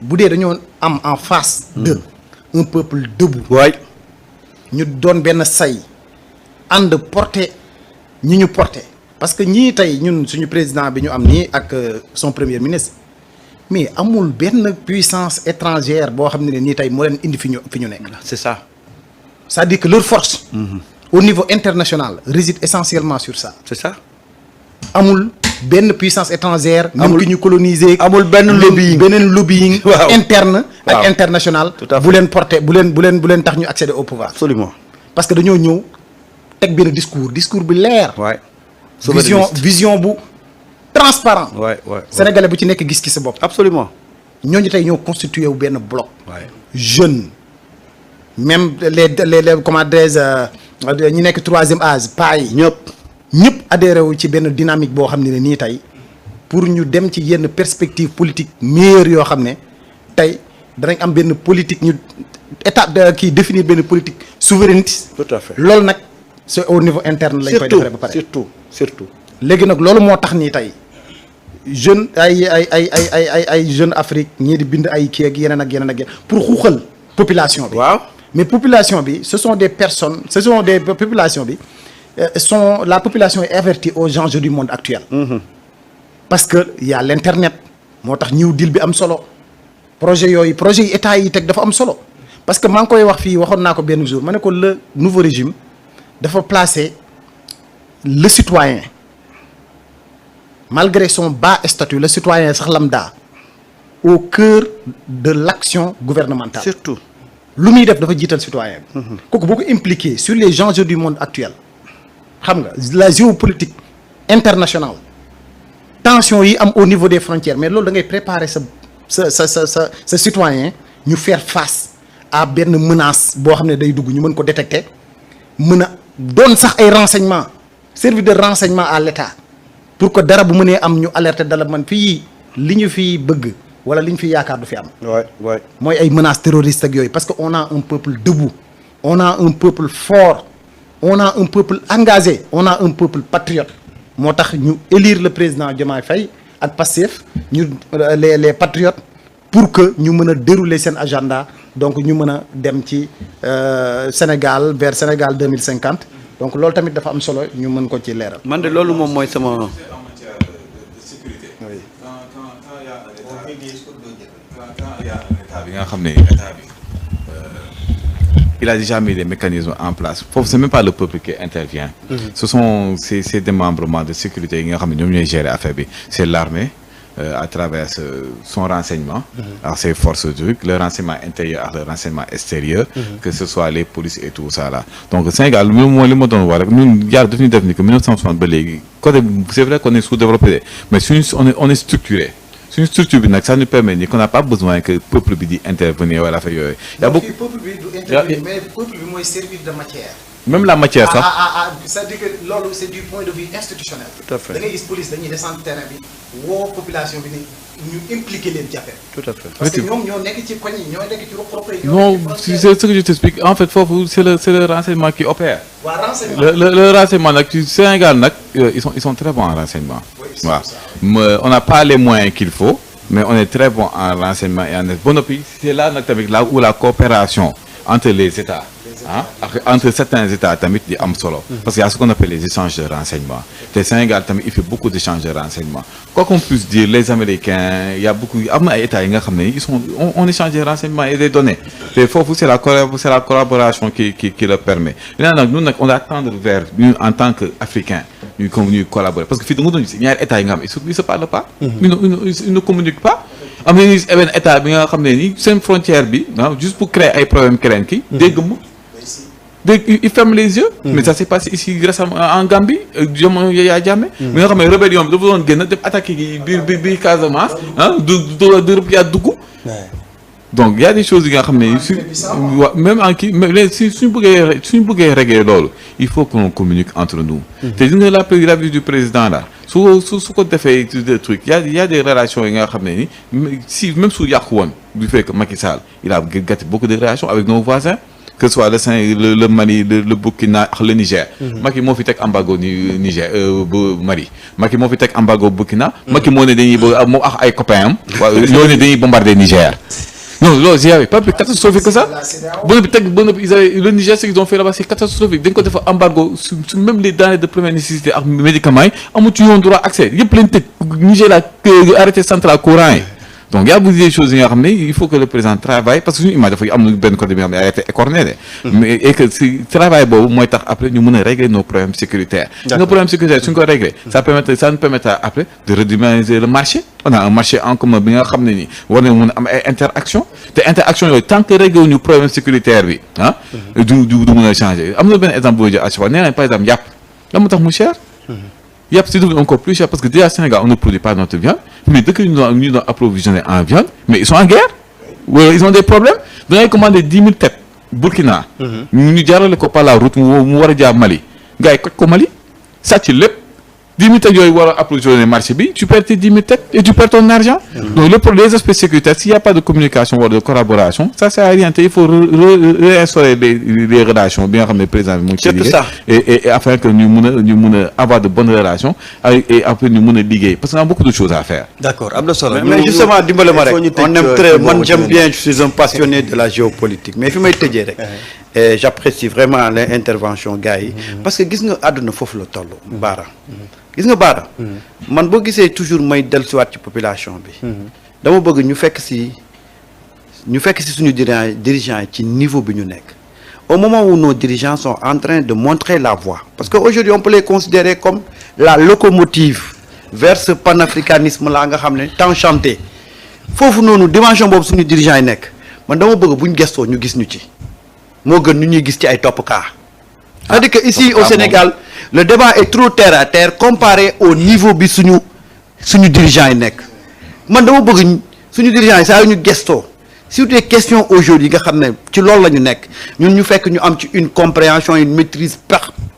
bu dee dañoo am en face de un peuple debout. waay ñu doon benn say ànd porté ñi ñu porté parce que ñii tey ñun suñu président bi ñu am nii ak son premier ministre mais amul benn puissance étrangère boo xam ne nii tey moo leen indi fi ñu nekk. c'est ça. c'est-à-dire que leur force. au niveau international réside essentiellement sur ça. c'est ça. amul benn puissance étrangère. amul ki ñu coloniser. amul beneen lobbying waaw. interne. waaw. ak international. Tout à fait. bu leen porter bu leen tax ñu accéder au pouvoir. absolument. parce que dañoo ñëw teg benn discours bi leer. waay. vision bu transparent. waay sénégalais bu ci nekk gis ki sa bopp. absolument. ñooñu tey ñoo constitué wu benn bloc. waay. jeune même les comment dirais-je ñi nekk troisième âge paa yi. ñëpp adhéré wu ci benn dynamique boo xam ne nii tey pour ñu dem ci yenn perspective politique meilleure yoo xam ne tey danañ am benn politique ñu état kii définir benn politique souverainiste. tout à fait. loolu nag c'est au niveau interne lañ koy defaree ba pare. surtout. léegi nag loolu moo tax nii tey jeune ay jeune Afrique ñii di bind ay kii ak yeneen ak yeneen pour xuuxal population bi. waaw. mais population bi ce sont des personnes population bi la population est avertie aux enjeux du monde actuel. parce que y a l'internet moo tax New Deal bi am solo projet yi état yi teg dafa am solo parce que maa ngi koy wax fii waxoon naa ko benn jour ma ne ko le nouveau régime dafa placer le citoyen malgré son bas statut le citoyen sax lambda au cœur de l'action gouvernementale. surtout. lu muy def dafa jiital citoyen bi. kooku boo ko impliqué sur les enjeux du monde actuel xam nga la géopolitique internationale tension yi am au niveau des frontières mais loolu da ngay préparer sa citoyen ñu faire face à benn menace boo xam ne day dugg ñu mën ko détecter mën a doon sax ay renseignements servir de renseignement à l'État pour que dara bu mënee am ñu alerter dala man fii li ñu fi bëgg wala li ñu fi yaakaar du fi am. waay. mooy ay menaces terroristes ak yooyu parce que on a un peuple debout on a un peuple fort on a un peuple engagé on a un peuple patriote moo tax ñu élire le président Diomaye Faye ak Pastef ñu les patriotes pour que ñu mën a dérouler seen agenda donc ñu mën a dem ci Sénégal vers Sénégal 2050 donc loolu tamit dafa am solo ñu mën ko ci leeral. man de loolu moom mooy sama. état bi nga xam ne état bi il a déjà mis des mécanismes en place foofu c'est même pas le peuple qui intervient. Ce sont ces démembrements de sécurité yi nga xam ne ñoom ñooy gérer affaire bi c'est l'armée à travers son renseignement ak ses forces le renseignement intérieur ak le renseignement extérieur que ce soit les polices et tout ça là donc Sénégal mooy li ma doon wax rek ñun yàlla daf ñu def ni que 1960 ba léegi côté c'est vrai qu'on est sous-développé mais suñu on est structuré suñu structure bi nag ça nous permet ni qu'on n'a pas besoin que peuple bi di intervenir wala affaire yooyu. y a beaucoup peuple bi du intervenir mais peuple bi mooy servir de matière. même la matière sax. c'est-à-dire que loolu c'est du point de vue institutionnel. tout à fait da ngay gis police dañuy descendre terrain bi woo population bi ni ñu impliquer leen jàppale. tout à fait. parce que ñoom ñoo nekk ci koñ yi ñoo nekk ci ruq yi. non c'est ce que je t'explique en fait foofu c'est le renseignement qui opère. waa renseignement le renseignement nag ci Sénégal nag ils sont très bons en renseignement. waaw on n'a pas les moyens qu'il faut mais on est très bon en renseignement et en bon appui c'est là nag tamit là où la coopération entre les États entre certains États tamit di am solo parce qu'il y a ce qu'on appelle les échanges de renseignement te Sénégal tamit il fait beaucoup d'échanges de renseignement quoi qu'on puisse dire les Américains il y a beaucoup am na ay États yi nga xam ne ils sont on échange des renseignements et des données te foofu c'est la collaboration qui le permet maintenant nag ñun nag on doit tendre vers ñun en tant que Africains ñuy collaborer parce que fii da nga doon gis ñaari États yi nga xam ils se parlent pas ils ne communiquent pas am na ni benn État bi nga xam ne ni seen frontière bi juste pour créer ay problèmes keneen ki dégg mu dégg il ferme les yeux mais ça s'est passé ici récemment en Gambie jamono Yaya Jammeh bi nga xam ne rébellion bi dafa doon génn def attaqué gi biir Casamance du yaa dugg donc il y a des choses yi nga xam ne même en kii mais suñu bëggee régler loolu il faut qu'on communique entre nous te gis nga la vie du président là su ko defee des trucs il y a des relations yi nga xam ne ni si même su yàqu woon du fait que Macky Sall il a gâté beaucoup de relations avec nos voisins que ce soit le Mali le Burkina ak le Niger. Macky moo fi teg embargo Niger bu Mali. Macky moo fi teg embargo Burkina. Macky moo ne dañuy moo ak ay copains am. waaw loolu ne dañuy bombarder Niger. Non, loolu y avait pas plus catastrophique que ça. Le Niger, ce qu'ils ont fait là-bas, c'est catastrophique. Dañ ko def embargo sur même les denrées de première nécessité ak médicaments yi amatu yoon droit accès yëpp lañ tëj Niger la arrêté central courant yi. Donc y a beaucoup de choses yi nga xam ne il faut que le président travaille parce que suñu image dafa am na benn côté bi nga xam ne arrêté écorné de. mais et que si travail boobu mooy tax après ñu mën a régler nos problèmes sécuritaires. Nos problèmes sécuritaires suñ ko régler ça nous permettra après de redynamiser le marché. On a un marché en commun bi nga xam ne nii war na mën a am ay interaction te interaction yooyu tant que réglé wuñu problème sécuritaire bi ah. du mën a changer am na benn exemple boo jël à chaque fois nee nañ par exemple yàpp la moo tax mu cher. Yàpp c'est devenu encore plus cher parce que déjà Sénégal on ne produit pas notre viande mais dès que ñu doon approvisionner en viande mais ils sont en guerre wala ils ont des problèmes da ngay commander 10 000 têtes Burkina. ñu jaarale ko par la route mu war a jaar Mali gars yi koj ko Mali sàcc lépp 10 000 têtes yooyu war a approvisionner marché bi tu perds tes 10 000 têtes et tu perds ton argent. Donc les aspects sécuritaires s'il y a pas de communication wala de collaboration ça sert à rien te il faut réinstaurer les relations bi nga xam ne président bi mu ngi ci liggéey et afin que ñu mun a avoir de bonnes relations et après ñu mun a liggéey parce qu'on a beaucoup de choses à faire. D'accord am na solo mais justement dimbale ma rek on aime très man j'aime bien je suis un passionné de la géopolitique mais fi may tëjee rek et j'apprécie vraiment l'intervention gars yi parce que gis nga àdduna foofu la toll Bara gis nga Bara man boo gisee toujours may dellusiwaat ci population bi dama bëgg ñu fekk si suñu dirigeants yi ci niveau bi ñu nekk au moment où nos dirigeants sont en train de montrer la voie parce que aujourd'hui on peut les considérer comme la locomotive vers ce panafricanisme là nga xam ne tant chanté foofu noonu dimension boobu suñu dirigeants yi nekk man dama bëgg buñ gestoo ñu gis ñu ci moo gën ñu ñuy gis ci ay topp kaa c'est-à-dire que ici au Sénégal le débat est trop terre à terre comparé au niveau bi suñu dirigeants yi nekk man dama bëgg suñu dirigeants yi saa yu ñu gestoo sur des questions aujourd'hui nga xam ne ci loolu la ñu nekk ñun ñu fekk ñu am ci une compréhension une maîtrise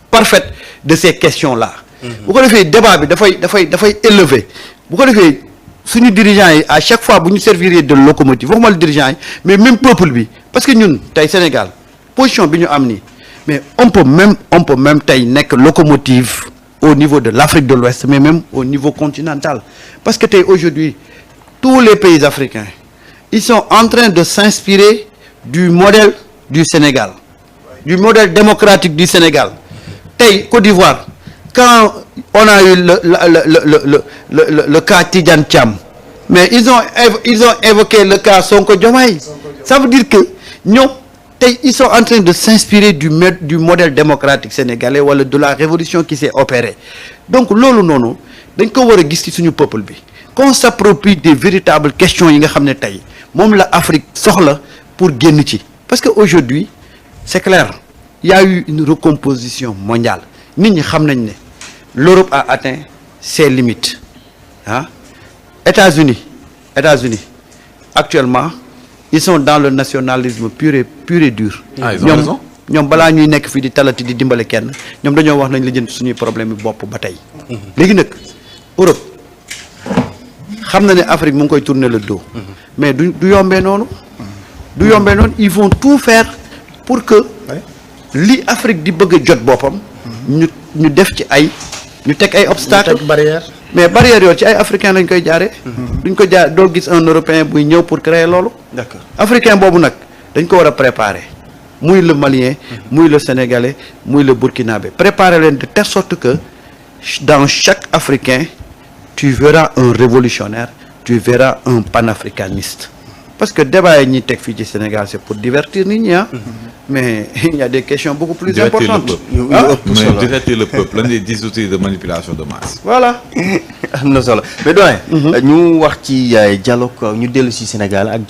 parfaite de ces questions là bu ko defee débat bi dafay élevé bu ko defee suñu dirigeants yi à chaque fois bu ñu servir de locomotive waxuma le dirigeants yi mais même peuple bi parce que ñun tey Sénégal position bi ñu am nii mais on peut même tey nekk locomotive au niveau de l'Afrique de l'Ouest mais même au niveau continental parce que tey aujourd'hui tous les pays africains ils sont en train de s'inspirer du modèle du Sénégal du modèle démocratique du Sénégal tey Côte d'Ivoire quand on a eu le cas Tidjane Thiam mais ils ont évoqué le cas Sonko Diomaye ça veut dire que ñoom tey ils sont en train de s'inspirer du modèle démocratique sénégalais wala de la révolution qui s'est opérée donc loolu noonu dañ ko war a gis ci suñu peuple bi qu'on s'approprie des véritables questions yi nga xam ne tey moom la Afrique soxla pour génn ci parce que aujourd'hui c'est clair il y a eu une recomposition mondiale nit ñi xam nañ ne l'Europe a atteint ses limites ah États-Unis actuellement ils sont dans le nationalisme pur et dur. ñoom balaa ñuy nekk fii di talati di dimbale kenn ñoom dañoo wax nañ la jënd suñuy problème yi bopp ba tey. léegi nag Europe xam na ne Afrique mu ngi koy tourner le dos. mais du yombee noonu. ils vont tout faire pour que li Afrique di bëgg a jot boppam. ñu def ci ñu teg ay obstacles mais barrières yooyu ci ay africains lañ koy jaaree. duñ ko jaar doo gis un européen buy ñëw pour créer loolu. d'accord africain boobu nag dañ ko war a préparer muy le malien. muy le sénégalais muy le burkinabé préparer leen de telle sorte que dans chaque africain tu verras un révolutionnaire tu verras un panafricaniste parce que débat yi ñuy teg fii ci Sénégal c'est pour divertir nit ñi mais il y a des questions beaucoup plus importantes. mais divertir le peuple l'un des outils de manipulation de masse. voilà. am na solo mais doyen. ñu wax ci dialogue ñu dellu si Sénégal ak.